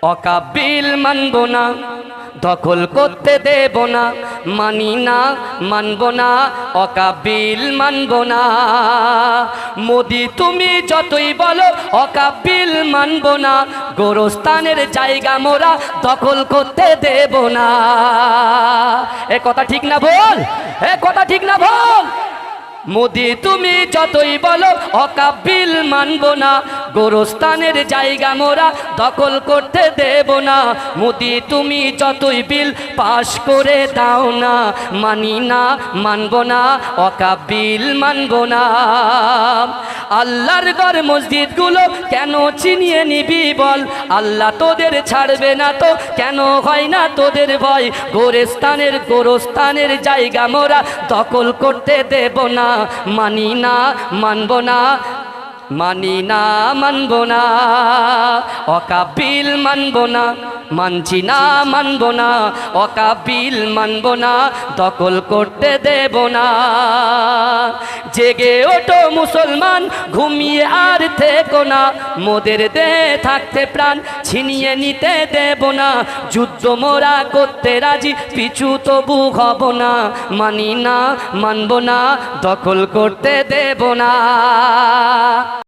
অকাবিল মানব না, দখল করতে দেব না, মানি না, মানব না, অকাবিল মানব না। মোদি তুমি যতই বলো অকাবিল মানব না, গোরস্থানের জায়গা মোরা দখল করতে দেব না। এ কথা ঠিক না বল, এ কথা ঠিক না বল। মোদি তুমি যতই বলো অকাবিল মানব না, গোরস্থানের জায়গা মোরা দখল করতে দেব না। মোদি তুমি যতই বিল পাশ করে দাও না, মানি না, মানব না, অকাবিল মানব না। আল্লাহর ঘর মসজিদগুলো কেন ছিনিয়ে নিবি বল, আল্লাহ তোদের ছাড়বে না তো কেন হয় না তোদের ভয়। গোরস্থানের জায়গা মোরা দখল করতে দেব না, মানি না, মানব না, মানি না, মানব না, অকাবিল মানব না, মানছি না, মানব না, অকাবিল মানব না, দখল করতে দেব না। জেগে ওঠো মুসলমান, ঘুমিয়ে আর থেকো না, মোদের দেহে থাকতে প্রাণ ছিনিয়ে নিতে দেব না। যুদ্ধ মোরা করতে রাজি, পিছু তবু হব না, মানি না, মানব না, দখল করতে দেব না।